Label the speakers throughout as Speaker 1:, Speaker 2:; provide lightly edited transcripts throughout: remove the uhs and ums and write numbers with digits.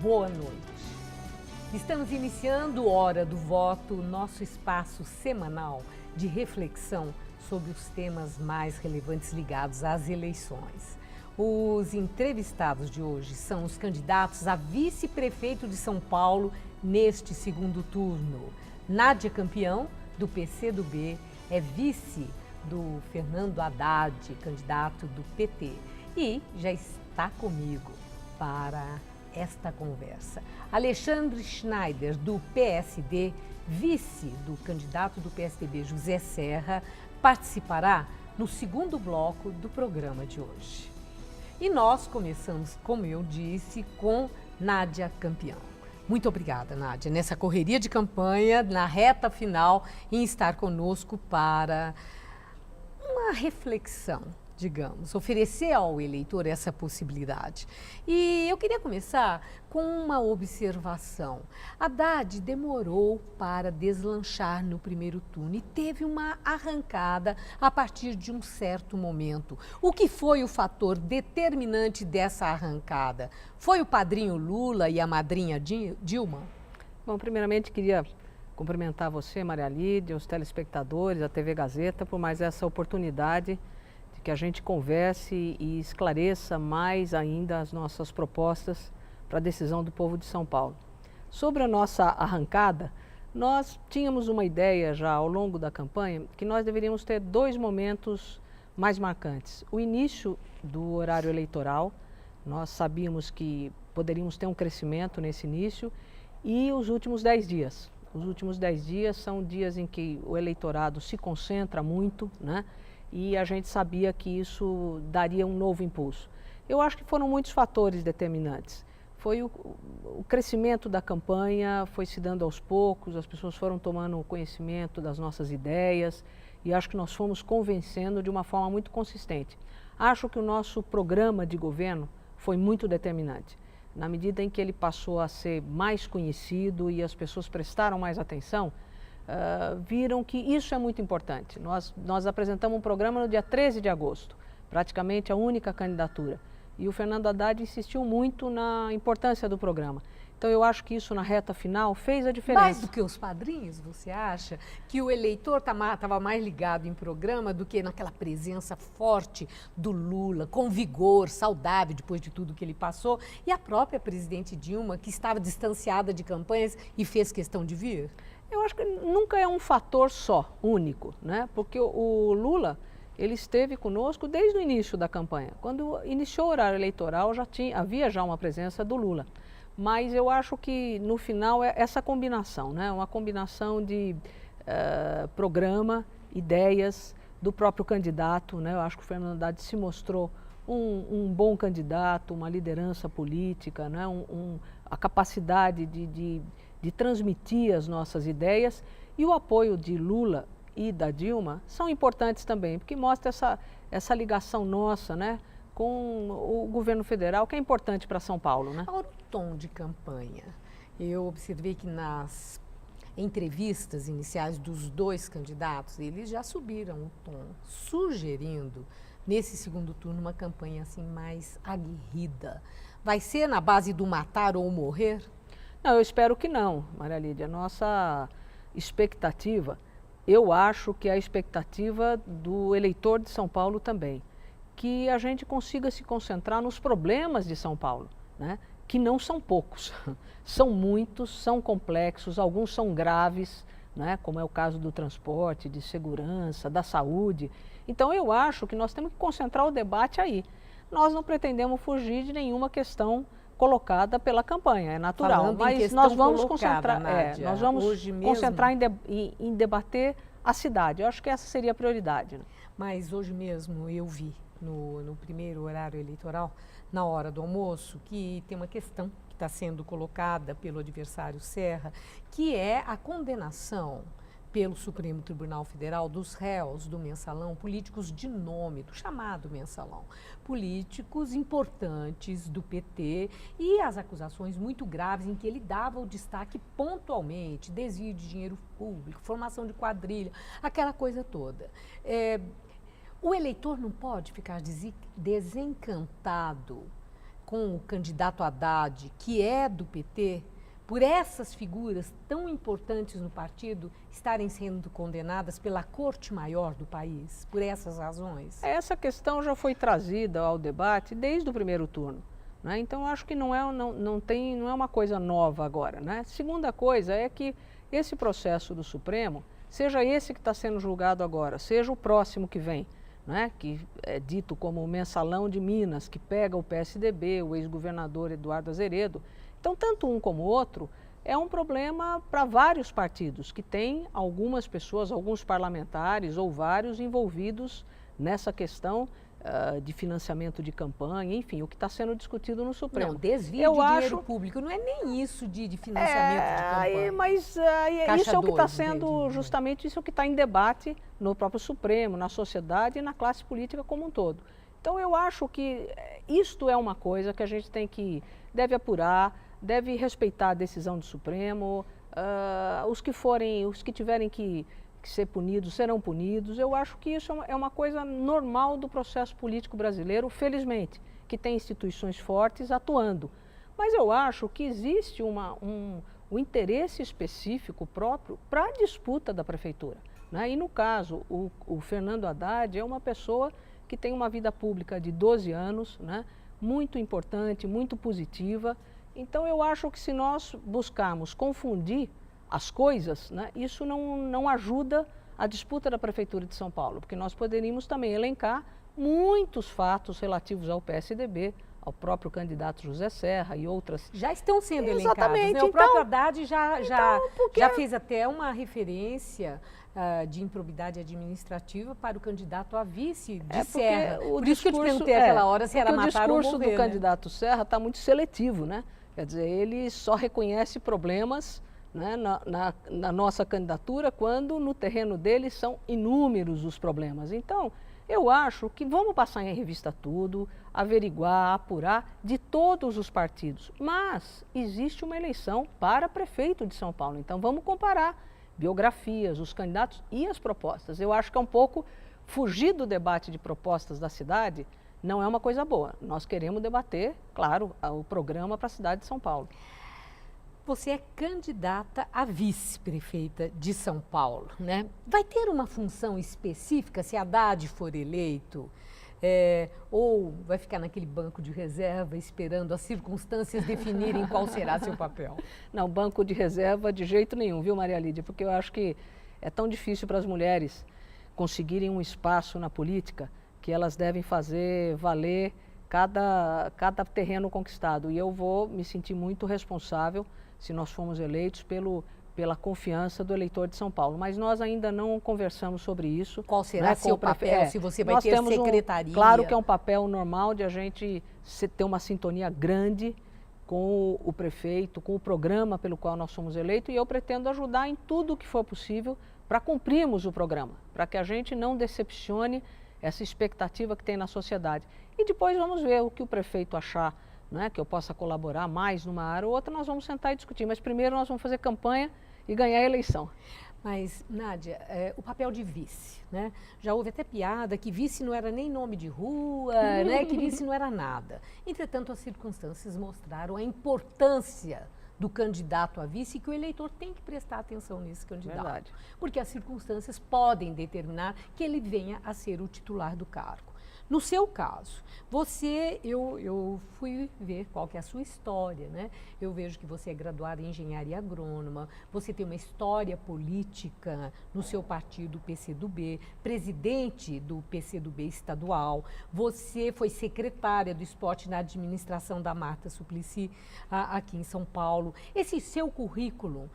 Speaker 1: boa noite. Estamos iniciando Hora do Voto, nosso espaço semanal de reflexão sobre os temas mais relevantes ligados às eleições. Os entrevistados de hoje são os candidatos a vice-prefeito de São Paulo neste segundo turno. Nádia Campião, do PCdoB, é vice do Fernando Haddad, candidato do PT. E já está comigo para esta conversa Alexandre Schneider, do PSD, vice do candidato do PSDB, José Serra, participará no segundo bloco do programa de hoje. E nós começamos, como eu disse, com Nádia Campião. Muito obrigada, Nádia, nessa correria de campanha, na reta final, em estar conosco para uma reflexão, digamos, oferecer ao eleitor essa possibilidade. E eu queria começar com uma observação. Haddad demorou para deslanchar no primeiro turno e teve uma arrancada a partir de um certo momento. O que foi o fator determinante dessa arrancada? Foi o padrinho Lula e a madrinha Dilma?
Speaker 2: Bom, primeiramente queria cumprimentar você, Maria Lídia, os telespectadores, a TV Gazeta, por mais essa oportunidade de que a gente converse e esclareça mais ainda as nossas propostas para a decisão do povo de São Paulo. Sobre a nossa arrancada, nós tínhamos uma ideia já ao longo da campanha que nós deveríamos ter dois momentos mais marcantes. O início do horário eleitoral, nós sabíamos que poderíamos ter um crescimento nesse início, e os últimos 10 dias. Os últimos 10 dias são dias em que o eleitorado se concentra muito, né? E a gente sabia que isso daria um novo impulso. Eu acho que foram muitos fatores determinantes. Foi o crescimento da campanha, foi se dando aos poucos, as pessoas foram tomando conhecimento das nossas ideias e acho que nós fomos convencendo de uma forma muito consistente. Acho que o nosso programa de governo foi muito determinante. Na medida em que ele passou a ser mais conhecido e as pessoas prestaram mais atenção, viram que isso é muito importante. Nós apresentamos um programa no dia 13 de agosto, praticamente a única candidatura. E o Fernando Haddad insistiu muito na importância do programa. Então eu acho que isso na reta final fez a diferença.
Speaker 1: Mais do que os padrinhos, você acha que o eleitor estava mais ligado em programa do que naquela presença forte do Lula, com vigor, saudável depois de tudo que ele passou, e a própria presidente Dilma, que estava distanciada de campanhas e fez questão de vir?
Speaker 2: Eu acho que nunca é um fator só, único, né? Porque o Lula, ele esteve conosco desde o início da campanha. Quando iniciou o horário eleitoral, havia já uma presença do Lula. Mas eu acho que no final é essa combinação, né? Uma combinação de programa, ideias do próprio candidato, né? Eu acho que o Fernando Haddad se mostrou um bom candidato, uma liderança política, né? A capacidade de transmitir as nossas ideias, e o apoio de Lula e da Dilma são importantes também, porque mostra essa ligação nossa, né, com o governo federal, que é importante para São Paulo, né?
Speaker 1: Agora, o tom de campanha. Eu observei que nas entrevistas iniciais dos dois candidatos, eles já subiram o tom, sugerindo, nesse segundo turno, uma campanha assim mais aguerrida. Vai ser na base do matar ou morrer?
Speaker 2: Não, eu espero que não, Maria Lídia. A nossa expectativa, eu acho que é a expectativa do eleitor de São Paulo também, que a gente consiga se concentrar nos problemas de São Paulo, né? Que não são poucos, são muitos, são complexos, alguns são graves, né? Como é o caso do transporte, de segurança, da saúde. Então eu acho que nós temos que concentrar o debate aí. Nós não pretendemos fugir de nenhuma questão colocada pela campanha, é natural.
Speaker 1: Falando
Speaker 2: mas nós vamos
Speaker 1: colocada,
Speaker 2: concentrar,
Speaker 1: Nádia,
Speaker 2: nós vamos concentrar
Speaker 1: mesmo...
Speaker 2: em debater a cidade. Eu acho que essa seria a prioridade, né?
Speaker 1: Mas hoje mesmo eu vi no primeiro horário eleitoral, na hora do almoço, que tem uma questão que está sendo colocada pelo adversário Serra, que é a condenação pelo Supremo Tribunal Federal dos réus do mensalão, políticos de nome, do chamado mensalão, políticos importantes do PT, e as acusações muito graves em que ele dava o destaque pontualmente, desvio de dinheiro público, formação de quadrilha, aquela coisa toda. O eleitor não pode ficar desencantado com o candidato Haddad, que é do PT, por essas figuras tão importantes no partido estarem sendo condenadas pela Corte Maior do país, por essas razões?
Speaker 2: Essa questão já foi trazida ao debate desde o primeiro turno, né? Então, acho que não é uma coisa nova agora, né? Segunda coisa é que esse processo do Supremo, seja esse que está sendo julgado agora, seja o próximo que vem, né? Que é dito como o mensalão de Minas, que pega o PSDB, o ex-governador Eduardo Azeredo. Então, tanto um como o outro é um problema para vários partidos, que tem algumas pessoas, alguns parlamentares ou vários envolvidos nessa questão de financiamento de campanha, enfim, o que está sendo discutido no Supremo.
Speaker 1: Não, desvio de dinheiro público, não é nem isso de financiamento de campanha.
Speaker 2: Mas isso é o que está sendo, justamente isso é o que está em debate no próprio Supremo, na sociedade e na classe política como um todo. Então, eu acho que isto é uma coisa que a gente deve apurar, deve respeitar a decisão do Supremo, os que tiverem que ser punidos serão punidos. Eu acho que isso é uma coisa normal do processo político brasileiro, felizmente, que tem instituições fortes atuando. Mas eu acho que existe um interesse específico próprio para a disputa da prefeitura, né? E no caso, o Fernando Haddad é uma pessoa que tem uma vida pública de 12 anos, né? Muito importante, muito positiva. Então, eu acho que se nós buscarmos confundir as coisas, né, isso não ajuda a disputa da Prefeitura de São Paulo, porque nós poderíamos também elencar muitos fatos relativos ao PSDB, ao próprio candidato José Serra e outras.
Speaker 1: Já estão sendo elencados,
Speaker 2: exatamente,
Speaker 1: né? O próprio Haddad já fez até uma referência de improbidade administrativa para o candidato a vice de Serra. Por isso que eu te perguntei aquela hora se era matar ou morrer. O discurso
Speaker 2: do candidato Serra está muito seletivo, né? Quer dizer, ele só reconhece problemas, né, na nossa candidatura, quando no terreno dele são inúmeros os problemas. Então, eu acho que vamos passar em revista tudo, averiguar, apurar de todos os partidos. Mas existe uma eleição para prefeito de São Paulo, então vamos comparar biografias, os candidatos e as propostas. Eu acho que é um pouco fugir do debate de propostas da cidade, não é uma coisa boa. Nós queremos debater, claro, o programa para a cidade de São Paulo.
Speaker 1: Você é candidata a vice-prefeita de São Paulo, né? Vai ter uma função específica se Haddad for eleito? Ou vai ficar naquele banco de reserva esperando as circunstâncias definirem qual será seu papel?
Speaker 2: Não, banco de reserva de jeito nenhum, viu, Maria Lídia? Porque eu acho que é tão difícil para as mulheres conseguirem um espaço na política que elas devem fazer valer cada terreno conquistado. E eu vou me sentir muito responsável se nós formos eleitos pela confiança do eleitor de São Paulo. Mas nós ainda não conversamos sobre isso.
Speaker 1: Qual será seu papel, se você vai ter secretaria?
Speaker 2: Claro que é um papel normal de a gente ter uma sintonia grande com o prefeito, com o programa pelo qual nós somos eleitos, e eu pretendo ajudar em tudo o que for possível para cumprirmos o programa, para que a gente não decepcione essa expectativa que tem na sociedade. E depois vamos ver o que o prefeito achar, né, que eu possa colaborar mais numa área ou outra, nós vamos sentar e discutir. Mas primeiro nós vamos fazer campanha e ganhar a eleição.
Speaker 1: Mas, Nádia, o papel de vice, né? Já houve até piada que vice não era nem nome de rua, né? Que vice não era nada. Entretanto, as circunstâncias mostraram a importância do candidato a vice e que o eleitor tem que prestar atenção nesse candidato.
Speaker 2: Verdade.
Speaker 1: Porque as circunstâncias podem determinar que ele venha a ser o titular do cargo. No seu caso, eu fui ver qual que é a sua história, né? Eu vejo que você é graduada em engenharia agrônoma, você tem uma história política no seu partido PCdoB, presidente do PCdoB estadual, você foi secretária do esporte na administração da Marta Suplicy aqui em São Paulo. Esse seu currículo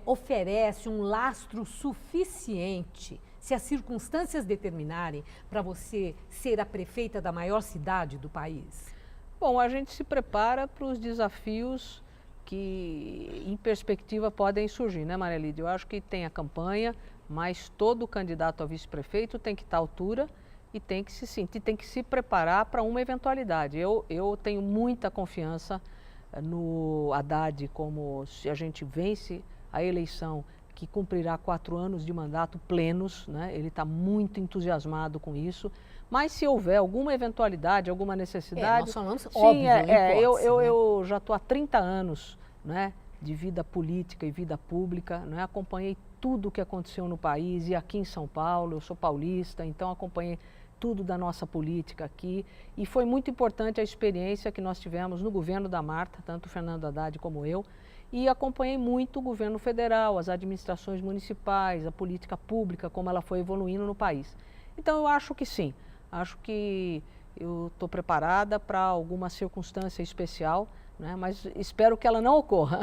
Speaker 1: oferece um lastro suficiente, se as circunstâncias determinarem, para você ser a prefeita da maior cidade do país?
Speaker 2: Bom, a gente se prepara para os desafios que, em perspectiva, podem surgir, né, Maria Lídia? Eu acho que tem a campanha, mas todo candidato a vice-prefeito tem que estar à altura e tem que se sentir, tem que se preparar para uma eventualidade. Eu tenho muita confiança no Haddad, como se a gente vence a eleição, que cumprirá 4 anos de mandato plenos, né? Ele está muito entusiasmado com isso. Mas se houver alguma eventualidade, alguma necessidade...
Speaker 1: nós falamos,
Speaker 2: sim,
Speaker 1: óbvio, hipótese,
Speaker 2: eu já estou há 30 anos, né, de vida política e vida pública, né? Acompanhei tudo o que aconteceu no país e aqui em São Paulo. Eu sou paulista, então acompanhei tudo da nossa política aqui. E foi muito importante a experiência que nós tivemos no governo da Marta, tanto o Fernando Haddad como eu, e acompanhei muito o governo federal, as administrações municipais, a política pública, como ela foi evoluindo no país. Então eu acho que sim, acho que eu estou preparada para alguma circunstância especial, né? Mas espero que ela não ocorra.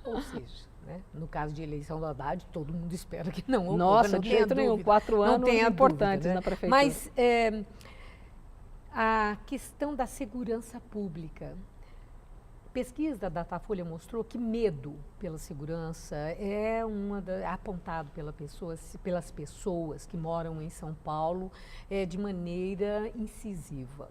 Speaker 1: Ou seja, né, no caso de eleição do Haddad, todo mundo espera que não ocorra.
Speaker 2: Nossa, de jeito nenhum, 4 anos importantes, né, na prefeitura.
Speaker 1: Mas a questão da segurança pública, pesquisa da Datafolha mostrou que medo pela segurança é apontado pelas pessoas que moram em São Paulo de maneira incisiva.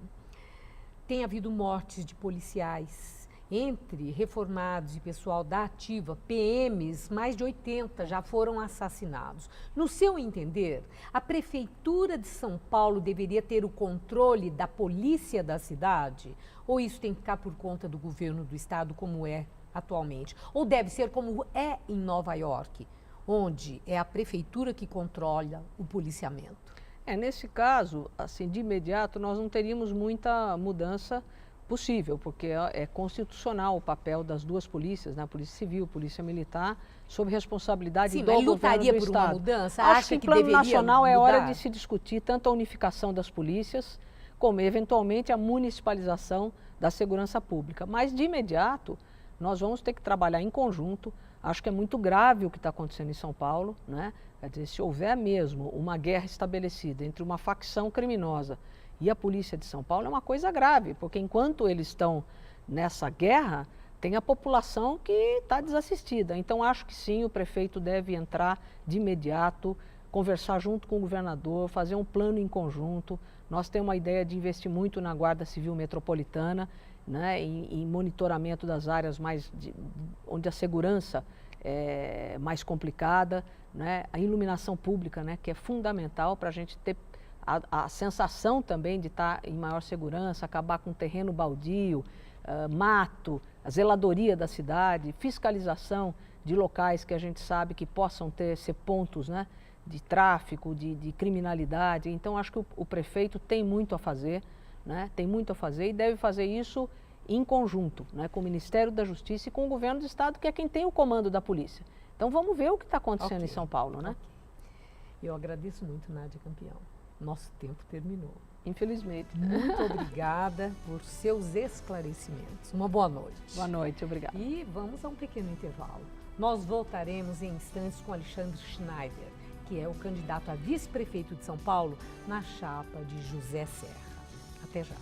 Speaker 1: Tem havido mortes de policiais, entre reformados e pessoal da ativa, PMs, mais de 80 já foram assassinados. No seu entender, a Prefeitura de São Paulo deveria ter o controle da polícia da cidade? Ou isso tem que ficar por conta do governo do estado, como é atualmente? Ou deve ser como é em Nova York, onde é a prefeitura que controla o policiamento?
Speaker 2: Nesse caso, assim, de imediato, nós não teríamos muita mudança possível, porque é constitucional o papel das duas polícias, né? A Polícia Civil, a Polícia Militar, sob responsabilidade do governo do Estado.
Speaker 1: Sim, mas lutaria por uma mudança?
Speaker 2: Acho que em plano nacional é hora de se discutir tanto a unificação das polícias, como eventualmente a municipalização da segurança pública. Mas de imediato, nós vamos ter que trabalhar em conjunto. Acho que é muito grave o que está acontecendo em São Paulo, né? Quer dizer, se houver mesmo uma guerra estabelecida entre uma facção criminosa e a polícia de São Paulo, é uma coisa grave, porque enquanto eles estão nessa guerra, tem a população que está desassistida. Então, acho que sim, o prefeito deve entrar de imediato, conversar junto com o governador, fazer um plano em conjunto. Nós temos uma ideia de investir muito na Guarda Civil Metropolitana, né, em monitoramento das áreas onde a segurança é mais complicada, né, a iluminação pública, né, que é fundamental para a gente ter a sensação também de estar em maior segurança, acabar com terreno baldio, mato, a zeladoria da cidade, fiscalização de locais que a gente sabe que possam ser pontos, né, de tráfico, de criminalidade. Então, acho que o prefeito tem muito a fazer, né, tem muito a fazer e deve fazer isso em conjunto, né, com o Ministério da Justiça e com o governo do Estado, que é quem tem o comando da polícia. Então, vamos ver o que está acontecendo em São Paulo, né?
Speaker 1: Eu agradeço muito, Nádia Campião. Nosso tempo terminou.
Speaker 2: Infelizmente.
Speaker 1: Muito obrigada por seus esclarecimentos. Uma boa noite.
Speaker 2: Boa noite, obrigada.
Speaker 1: E vamos a um pequeno intervalo. Nós voltaremos em instantes com Alexandre Schneider, que é o candidato a vice-prefeito de São Paulo na chapa de José Serra. Até já.